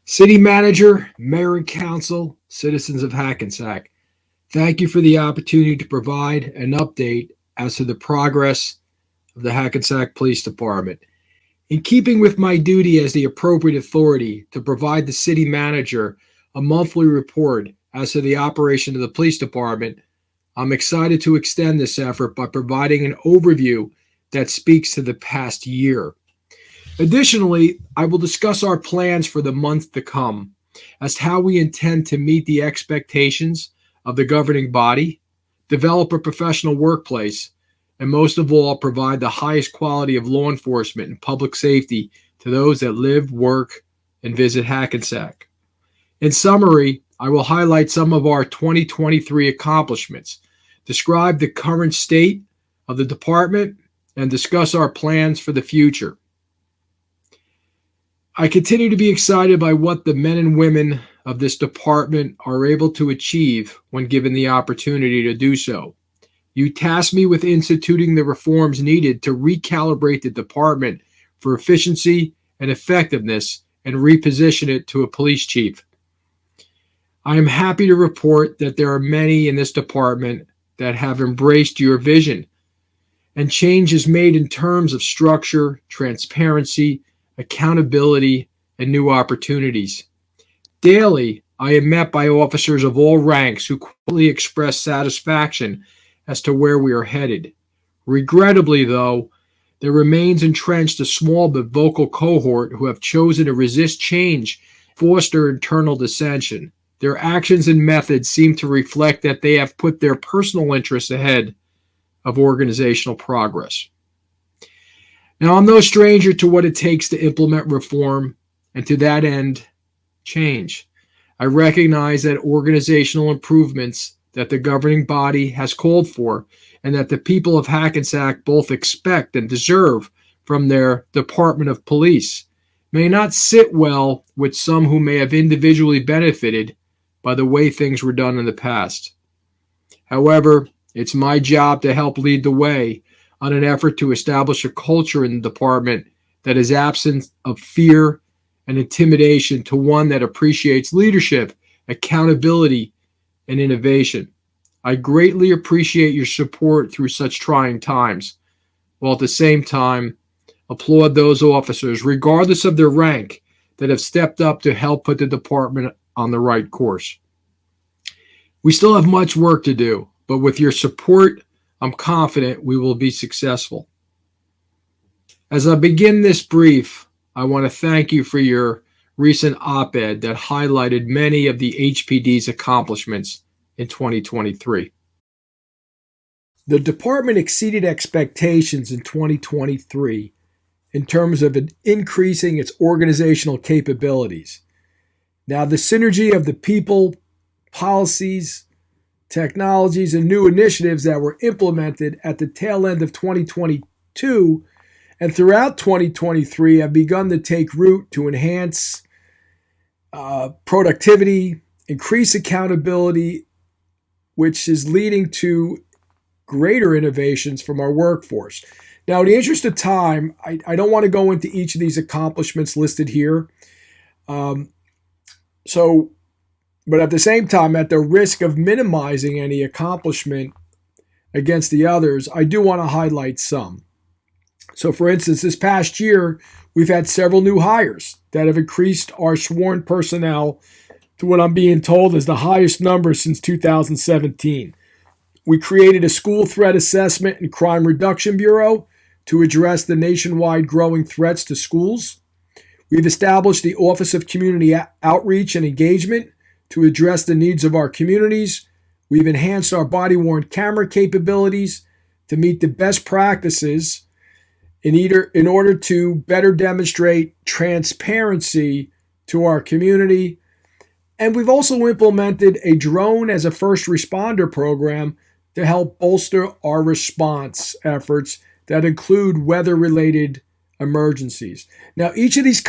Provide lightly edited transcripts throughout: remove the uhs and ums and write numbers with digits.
City Manager, Mayor and Council, citizens of Hackensack, thank you for the opportunity to provide an update as to the progress of the Hackensack Police Department. In keeping with my duty as the appropriate authority to provide the City Manager a monthly report as to the operation of the Police Department, I'm excited to extend this effort by providing an overview that speaks to the past year. Additionally, I will discuss our plans for the month to come as to how we intend to meet the expectations of the governing body, develop a professional workplace, and most of all, provide the highest quality of law enforcement and public safety to those that live, work, and visit Hackensack. In summary, I will highlight some of our 2023 accomplishments, describe the current state of the department, and discuss our plans for the future. I continue to be excited by what the men and women of this department are able to achieve when given the opportunity to do so. You tasked me with instituting the reforms needed to recalibrate the department for efficiency and effectiveness and reposition it to a police chief. I am happy to report that there are many in this department that have embraced your vision, and change is made in terms of structure, transparency, accountability, and new opportunities. Daily, I am met by officers of all ranks who quickly express satisfaction as to where we are headed. Regrettably, though, there remains entrenched a small but vocal cohort who have chosen to resist change, foster internal dissension. Their actions and methods seem to reflect that they have put their personal interests ahead of organizational progress. Now, I'm no stranger to what it takes to implement reform, and to that end, change. I recognize that organizational improvements that the governing body has called for and that the people of Hackensack both expect and deserve from their Department of Police may not sit well with some who may have individually benefited by the way things were done in the past. However, it's my job to help lead the way on an effort to establish a culture in the department that is absent of fear and intimidation to one that appreciates leadership, accountability, and innovation. I greatly appreciate your support through such trying times, while at the same time applaud those officers, regardless of their rank, that have stepped up to help put the department on the right course. We still have much work to do, but with your support, I'm confident we will be successful. As I begin this brief, I want to thank you for your recent op-ed that highlighted many of the HPD's accomplishments in 2023. The department exceeded expectations in 2023 in terms of increasing its organizational capabilities. Now, the synergy of the people, policies, technologies, and new initiatives that were implemented at the tail end of 2022 and throughout 2023 have begun to take root to enhance productivity, increase accountability, which is leading to greater innovations from our workforce. Now, in the interest of time, I don't want to go into each of these accomplishments listed here. But at the same time, at the risk of minimizing any accomplishment against the others, I do want to highlight some. So, for instance, this past year, we've had several new hires that have increased our sworn personnel to what I'm being told is the highest number since 2017. We created a school threat assessment and crime reduction bureau to address the nationwide growing threats to schools. We've established the Office of Community Outreach and Engagement to address the needs of our communities. We've enhanced our body-worn camera capabilities to meet the best practices in order to better demonstrate transparency to our community. And we've also implemented a drone as a first responder program to help bolster our response efforts that include weather-related emergencies. Now, each of these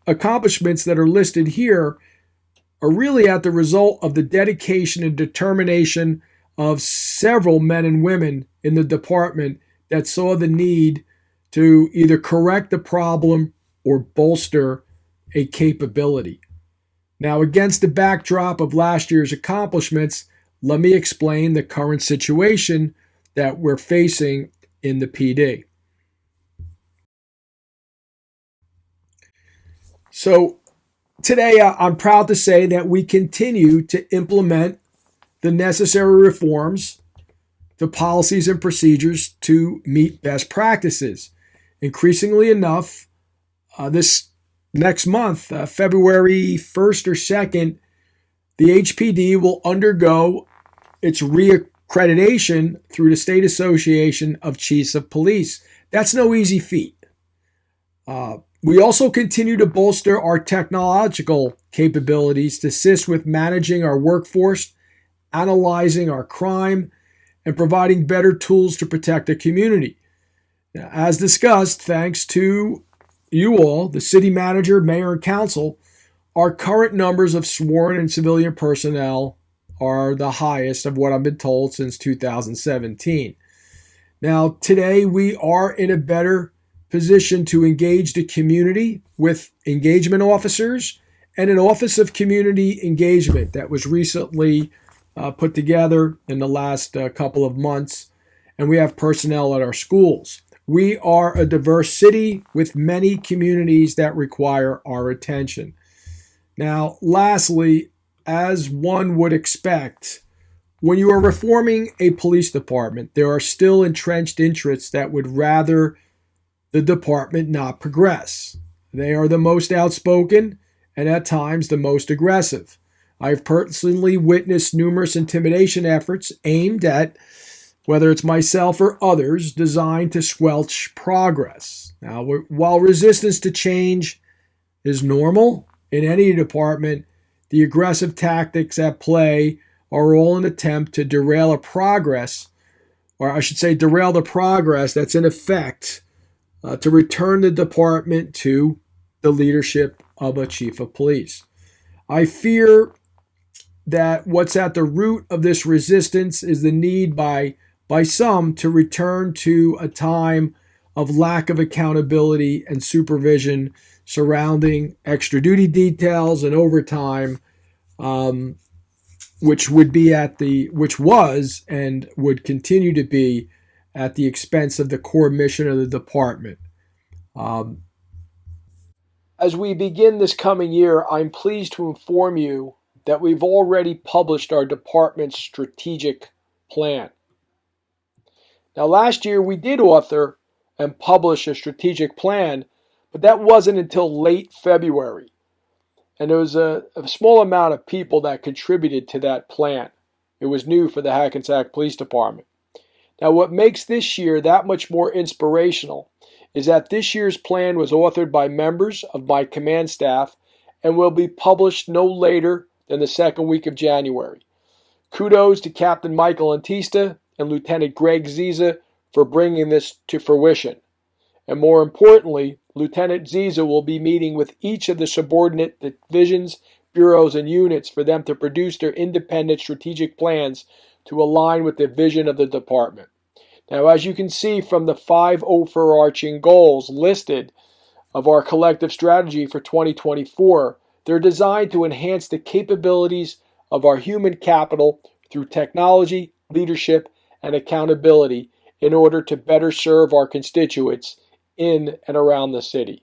accomplishments that are listed here are really at the result of the dedication and determination of several men and women in the department that saw the need to either correct the problem or bolster a capability. Now, against the backdrop of last year's accomplishments, let me explain the current situation that we're facing in the PD. So, today I'm proud to say that we continue to implement the necessary reforms to policies and procedures to meet best practices. Increasingly enough, this next month, February 1st or 2nd, the HPD will undergo its reaccreditation through the State Association of Chiefs of Police. That's no easy feat. We also continue to bolster our technological capabilities to assist with managing our workforce, analyzing our crime, and providing better tools to protect the community. Now, as discussed, thanks to you all, the city manager, mayor, and council, our current numbers of sworn and civilian personnel are the highest of what I've been told since 2017. Now, today we are in a better position to engage the community with engagement officers and an Office of Community Engagement that was recently put together in the last couple of months, and we have personnel at our schools. We are a diverse city with many communities that require our attention. Now, lastly, as one would expect, when you are reforming a police department, there are still entrenched interests that would rather the department not progress. They are the most outspoken and at times the most aggressive. I've personally witnessed numerous intimidation efforts aimed at, whether it's myself or others, designed to squelch progress. Now, while resistance to change is normal in any department, the aggressive tactics at play are all an attempt to derail the progress that's in effect to return the department to the leadership of a chief of police. I fear that what's at the root of this resistance is the need by some to return to a time of lack of accountability and supervision surrounding extra duty details and overtime, which was and would continue to be at the expense of the core mission of the department. As we begin this coming year, I'm pleased to inform you that we've already published our department's strategic plan. Now, last year we did author and publish a strategic plan, but that wasn't until late February. And there was a small amount of people that contributed to that plan. It was new for the Hackensack Police Department. Now, what makes this year that much more inspirational is that this year's plan was authored by members of my command staff and will be published no later than the second week of January. Kudos to Captain Michael Antista and Lieutenant Greg Ziza for bringing this to fruition. And more importantly, Lieutenant Ziza will be meeting with each of the subordinate divisions, bureaus, and units for them to produce their independent strategic plans to align with the vision of the department. Now, as you can see from the 5 overarching goals listed of our collective strategy for 2024, they're designed to enhance the capabilities of our human capital through technology, leadership, and accountability in order to better serve our constituents in and around the city.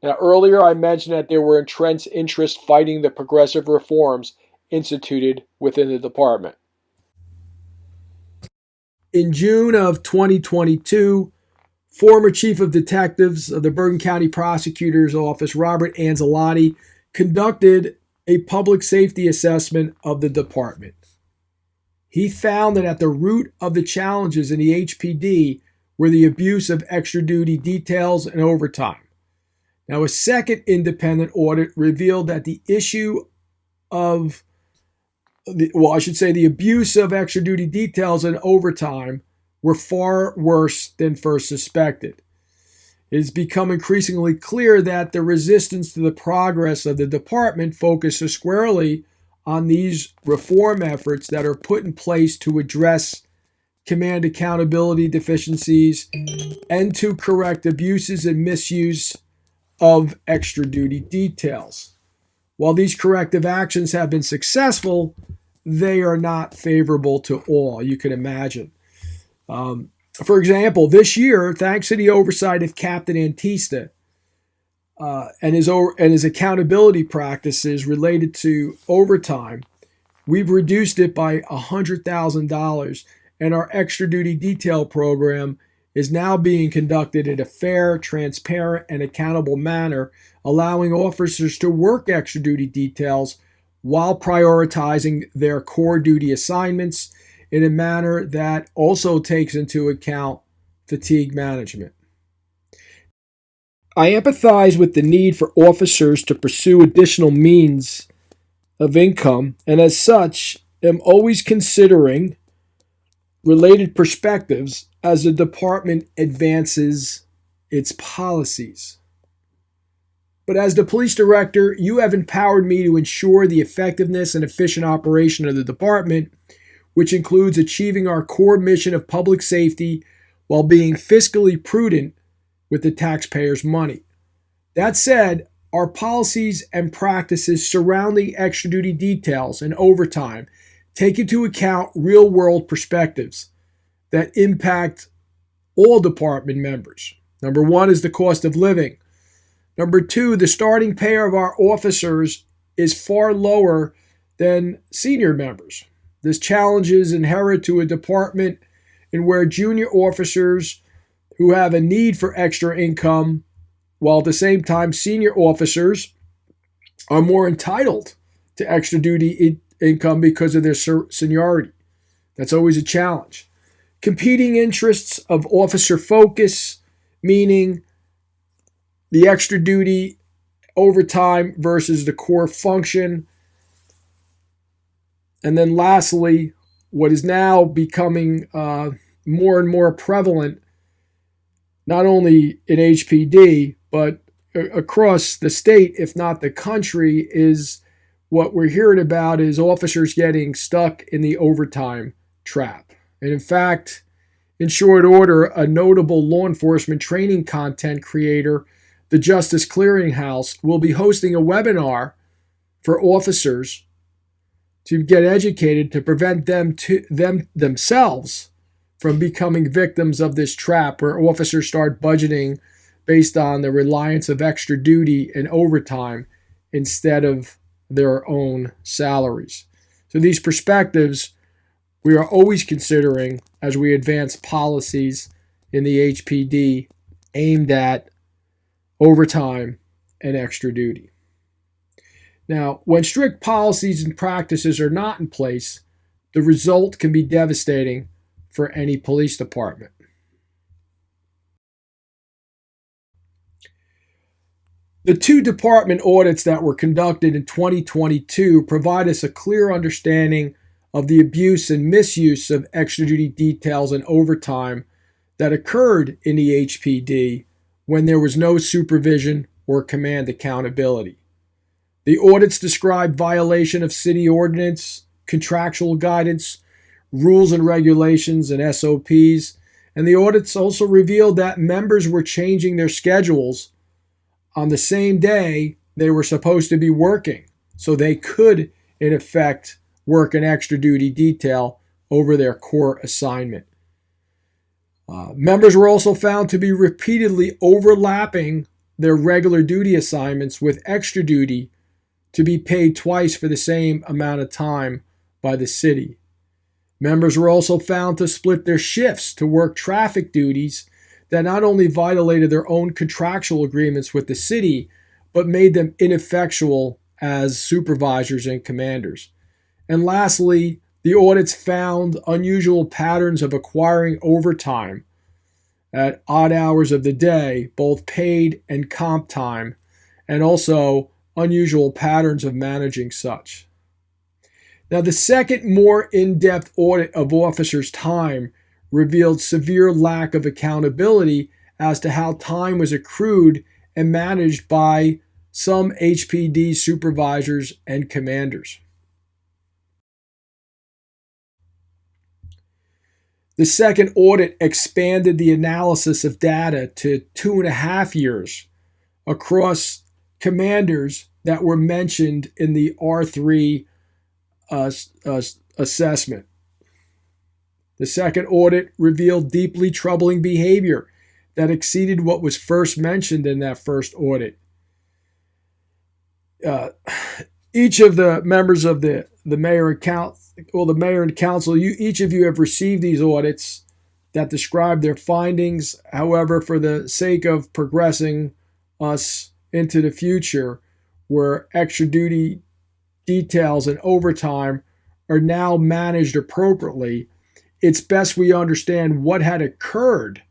Now, earlier I mentioned that there were entrenched interests fighting the progressive reforms instituted within the department. In June of 2022, former Chief of Detectives of the Bergen County Prosecutor's Office, Robert Anzalotti, conducted a public safety assessment of the department. He found that at the root of the challenges in the HPD were the abuse of extra duty details and overtime. Now, a second independent audit revealed that the abuse of extra duty details and overtime were far worse than first suspected. It has become increasingly clear that the resistance to the progress of the department focuses squarely on these reform efforts that are put in place to address command accountability deficiencies and to correct abuses and misuse of extra duty details. While these corrective actions have been successful, they are not favorable to all, you can imagine. For example, this year, thanks to the oversight of Captain Antista and his accountability practices related to overtime, we've reduced it by $100,000, and our extra duty detail program is now being conducted in a fair, transparent, and accountable manner, allowing officers to work extra duty details while prioritizing their core duty assignments in a manner that also takes into account fatigue management. I empathize with the need for officers to pursue additional means of income, and as such, am always considering related perspectives as the department advances its policies. But as the police director, you have empowered me to ensure the effectiveness and efficient operation of the department, which includes achieving our core mission of public safety while being fiscally prudent with the taxpayers' money. That said, our policies and practices surrounding extra duty details and overtime take into account real-world perspectives that impact all department members. Number one is the cost of living. Number two, the starting pay of our officers is far lower than senior members. This challenge is inherent to a department in where junior officers who have a need for extra income, while at the same time senior officers are more entitled to extra duty income because of their seniority. That's always a challenge. Competing interests of officer focus, meaning the extra duty overtime versus the core function. And then lastly, what is now becoming more and more prevalent, not only in HPD, but across the state, if not the country, is what we're hearing about is officers getting stuck in the overtime trap. And in fact, in short order, a notable law enforcement training content creator, the Justice Clearinghouse, will be hosting a webinar for officers to get educated to prevent themselves from becoming victims of this trap, where officers start budgeting based on the reliance of extra duty and overtime instead of their own salaries. So these perspectives we are always considering as we advance policies in the HPD aimed at overtime and extra duty. Now, when strict policies and practices are not in place, the result can be devastating for any police department. The two department audits that were conducted in 2022 provide us a clear understanding of the abuse and misuse of extra duty details and overtime that occurred in the HPD when there was no supervision or command accountability. The audits described violation of city ordinance, contractual guidance, rules and regulations, and SOPs, and the audits also revealed that members were changing their schedules on the same day they were supposed to be working, so they could, in effect, work an extra duty detail over their core assignment. Members were also found to be repeatedly overlapping their regular duty assignments with extra duty to be paid twice for the same amount of time by the city. Members were also found to split their shifts to work traffic duties that not only violated their own contractual agreements with the city, but made them ineffectual as supervisors and commanders. And lastly, the audits found unusual patterns of acquiring overtime at odd hours of the day, both paid and comp time, and also unusual patterns of managing such. Now, the second more in-depth audit of officers' time revealed severe lack of accountability as to how time was accrued and managed by some HPD supervisors and commanders. The second audit expanded the analysis of data to 2.5 years across commanders that were mentioned in the R3 assessment. The second audit revealed deeply troubling behavior that exceeded what was first mentioned in that first audit. Each of the members of the mayor and council, each of you have received these audits that describe their findings. However, for the sake of progressing us into the future, where extra duty details and overtime are now managed appropriately, it's best we understand what had occurred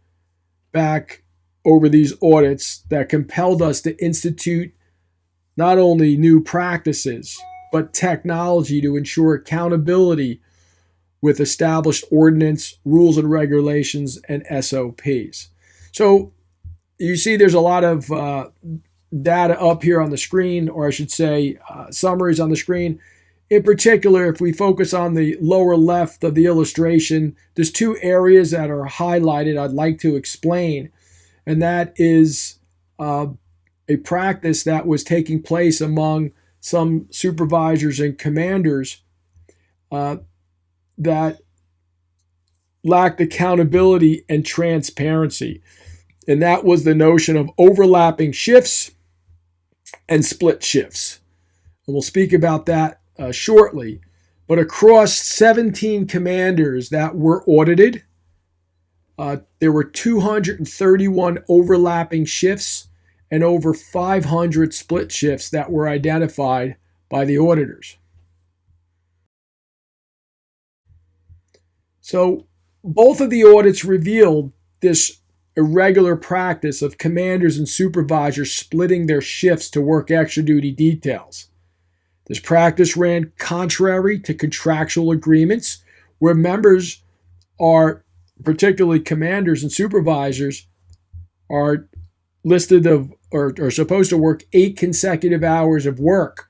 back over these audits that compelled us to institute not only new practices, but technology to ensure accountability with established ordinance, rules and regulations, and SOPs. So you see there's a lot of data up here on the screen, or I should say summaries on the screen. In particular, if we focus on the lower left of the illustration, there's two areas that are highlighted I'd like to explain, and that is a practice that was taking place among some supervisors and commanders that lacked accountability and transparency. And that was the notion of overlapping shifts and split shifts. And we'll speak about that shortly. But across 17 commanders that were audited, there were 231 overlapping shifts and over 500 split shifts that were identified by the auditors. So both of the audits revealed this irregular practice of commanders and supervisors splitting their shifts to work extra duty details. This practice ran contrary to contractual agreements where members are, particularly commanders and supervisors, are listed of or are supposed to work 8 consecutive hours of work.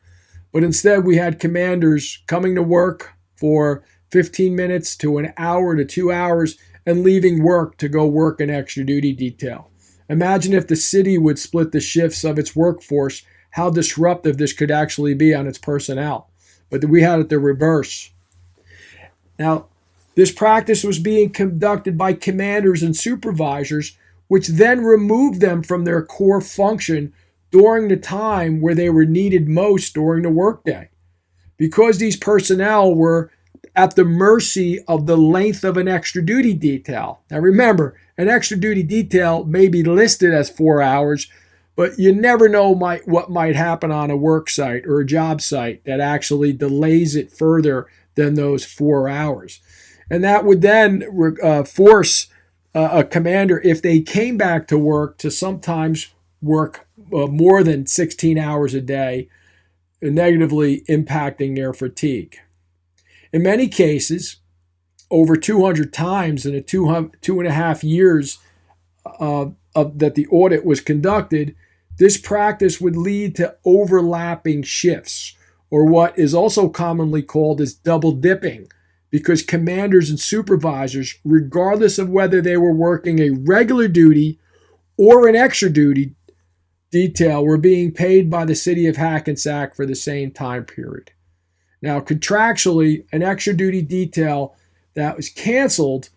But instead we had commanders coming to work for 15 minutes to an hour to 2 hours and leaving work to go work an extra duty detail. Imagine if the city would split the shifts of its workforce, how disruptive this could actually be on its personnel. But we had it the reverse. Now, this practice was being conducted by commanders and supervisors, which then removed them from their core function during the time where they were needed most during the workday. Because these personnel were at the mercy of the length of an extra duty detail. Now remember, an extra duty detail may be listed as 4 hours, but you never know what might happen on a work site or a job site that actually delays it further than those 4 hours. And that would then force a commander, if they came back to work, to sometimes work more than 16 hours a day, negatively impacting their fatigue. In many cases, over 200 times in the 2.5 years that the audit was conducted, this practice would lead to overlapping shifts, or what is also commonly called as double dipping, because commanders and supervisors, regardless of whether they were working a regular duty or an extra duty detail, were being paid by the city of Hackensack for the same time period. Now, contractually, an extra duty detail that was canceled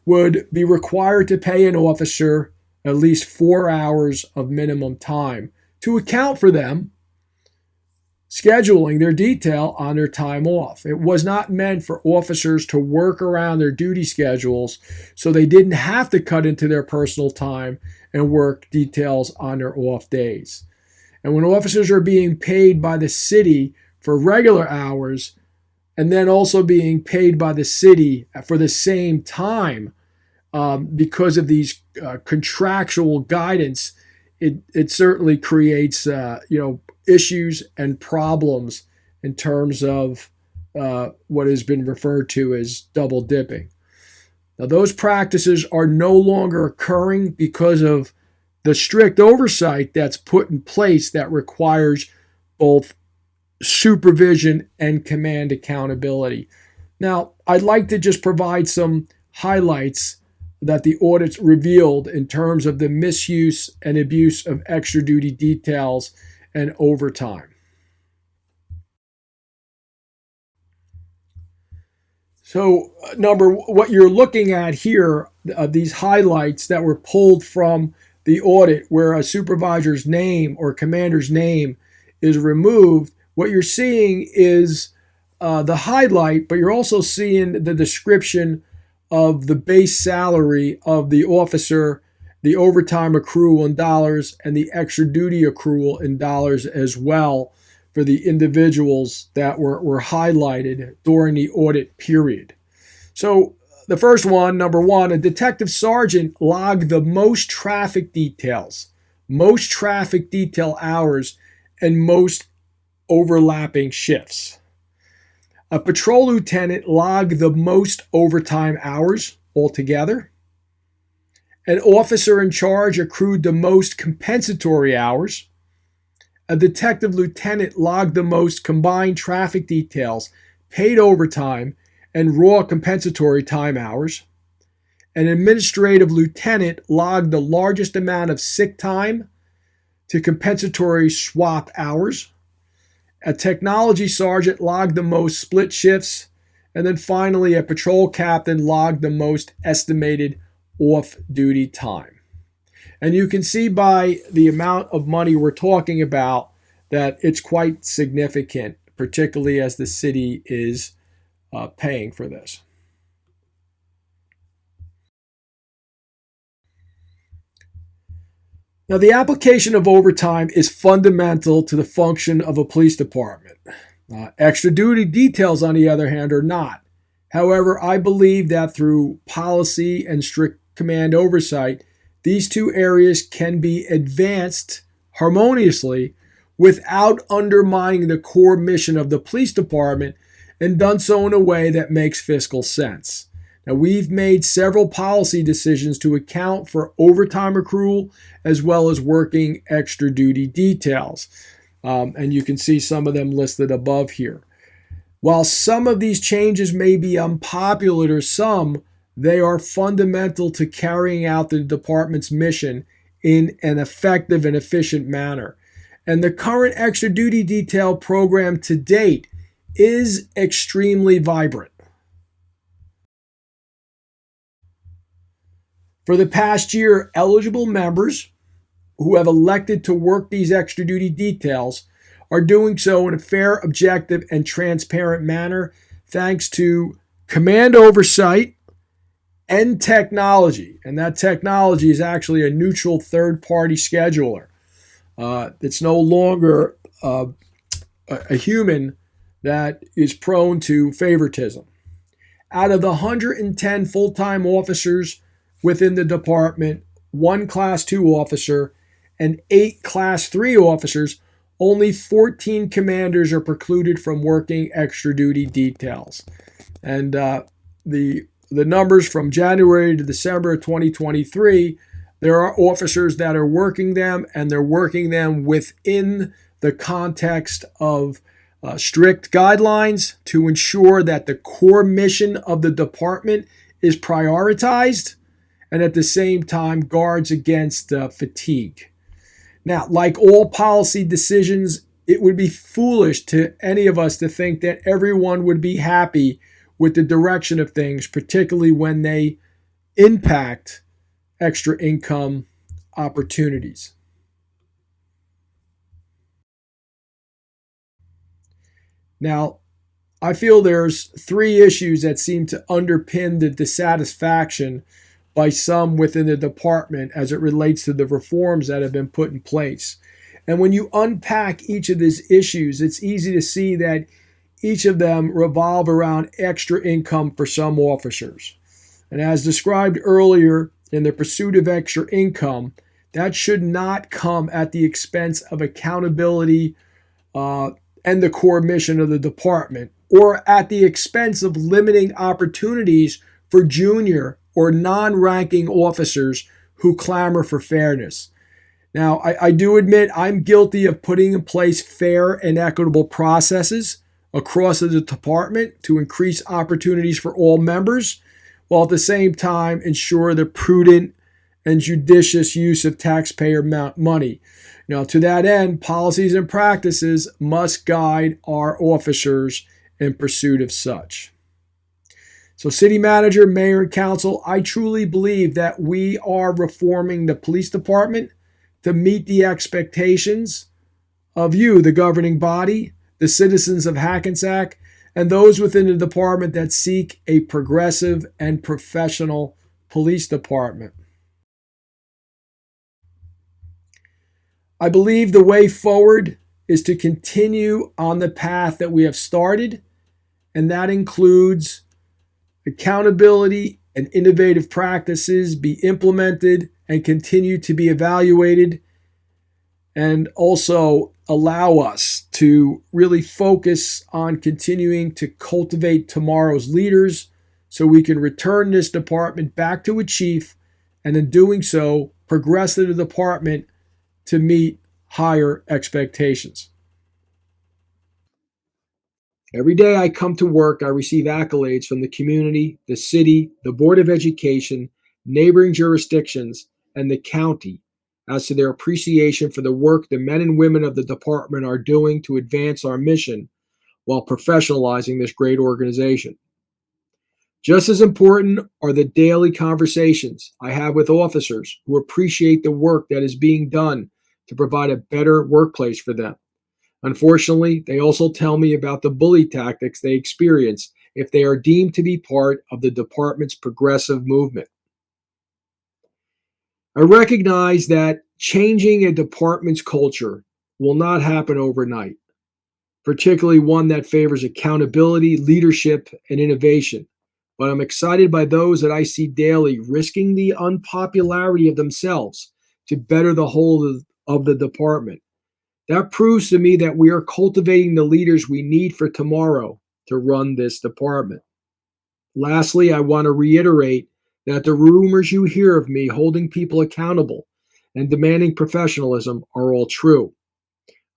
would be required to pay an officer at least 4 hours of minimum time to account for them scheduling their detail on their time off. It was not meant for officers to work around their duty schedules so they didn't have to cut into their personal time and work details on their off days. And when officers are being paid by the city for regular hours and then also being paid by the city for the same time because of these contractual guidance, it certainly creates issues and problems in terms of what has been referred to as double dipping. Now, those practices are no longer occurring because of the strict oversight that's put in place that requires both supervision and command accountability. Now, I'd like to just provide some highlights that the audits revealed in terms of the misuse and abuse of extra duty details and overtime. So, what you're looking at here, these highlights that were pulled from the audit where a supervisor's name or commander's name is removed, what you're seeing is the highlight, but you're also seeing the description of the base salary of the officer, the overtime accrual in dollars, and the extra duty accrual in dollars as well for the individuals that were highlighted during the audit period. So the first one, number one, a detective sergeant logged the most traffic details, most traffic detail hours, and most overlapping shifts. A patrol lieutenant logged the most overtime hours altogether. An officer in charge accrued the most compensatory hours. A detective lieutenant logged the most combined traffic details, paid overtime, and raw compensatory time hours. An administrative lieutenant logged the largest amount of sick time to compensatory swap hours. A technology sergeant logged the most split shifts. And then finally, a patrol captain logged the most estimated off-duty time. And you can see by the amount of money we're talking about that it's quite significant, particularly as the city is paying for this. Now, the application of overtime is fundamental to the function of a police department. Extra duty details, on the other hand, are not. However, I believe that through policy and strict command oversight, these two areas can be advanced harmoniously without undermining the core mission of the police department, and done so in a way that makes fiscal sense. Now, we've made several policy decisions to account for overtime accrual as well as working extra duty details. And you can see some of them listed above here. While some of these changes may be unpopular to some, they are fundamental to carrying out the department's mission in an effective and efficient manner. And the current extra duty detail program to date is extremely vibrant. For the past year, eligible members who have elected to work these extra duty details are doing so in a fair, objective, and transparent manner thanks to command oversight and technology. And that technology is actually a neutral third-party scheduler. It's no longer a human that is prone to favoritism. Out of the 110 full-time officers within the department, 1 Class 2 officer, and 8 Class 3 officers, only 14 commanders are precluded from working extra duty details. And the numbers from January to December of 2023, there are officers that are working them, and they're working them within the context of strict guidelines to ensure that the core mission of the department is prioritized and at the same time guards against fatigue. Now, like all policy decisions, it would be foolish to any of us to think that everyone would be happy with the direction of things, particularly when they impact extra income opportunities. Now, I feel there's 3 issues that seem to underpin the dissatisfaction by some within the department as it relates to the reforms that have been put in place. And when you unpack each of these issues, it's easy to see that each of them revolve around extra income for some officers. And as described earlier, in the pursuit of extra income, that should not come at the expense of accountability and the core mission of the department, or at the expense of limiting opportunities for junior or non-ranking officers who clamor for fairness. Now, I do admit I'm guilty of putting in place fair and equitable processes across the department to increase opportunities for all members, while at the same time ensure the prudent and judicious use of taxpayer money. Now, to that end, policies and practices must guide our officers in pursuit of such. So, city manager, mayor, and council, I truly believe that we are reforming the police department to meet the expectations of you, the governing body, the citizens of Hackensack, and those within the department that seek a progressive and professional police department. I believe the way forward is to continue on the path that we have started, and that includes accountability and innovative practices be implemented and continue to be evaluated, and also allow us to really focus on continuing to cultivate tomorrow's leaders so we can return this department back to a chief, and in doing so, progress the department to meet higher expectations. Every day I come to work, I receive accolades from the community, the city, the Board of Education, neighboring jurisdictions, and the county as to their appreciation for the work the men and women of the department are doing to advance our mission while professionalizing this great organization. Just as important are the daily conversations I have with officers who appreciate the work that is being done to provide a better workplace for them. Unfortunately, they also tell me about the bully tactics they experience if they are deemed to be part of the department's progressive movement. I recognize that changing a department's culture will not happen overnight, particularly one that favors accountability, leadership, and innovation. But I'm excited by those that I see daily risking the unpopularity of themselves to better the whole of the department. That proves to me that we are cultivating the leaders we need for tomorrow to run this department. Lastly, I want to reiterate that the rumors you hear of me holding people accountable and demanding professionalism are all true.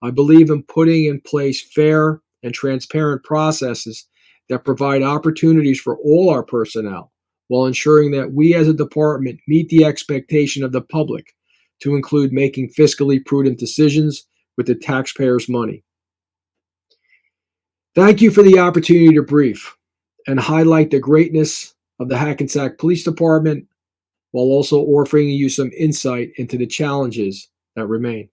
I believe in putting in place fair and transparent processes that provide opportunities for all our personnel while ensuring that we as a department meet the expectation of the public to include making fiscally prudent decisions with the taxpayers' money. Thank you for the opportunity to brief and highlight the greatness of the Hackensack Police Department while also offering you some insight into the challenges that remain.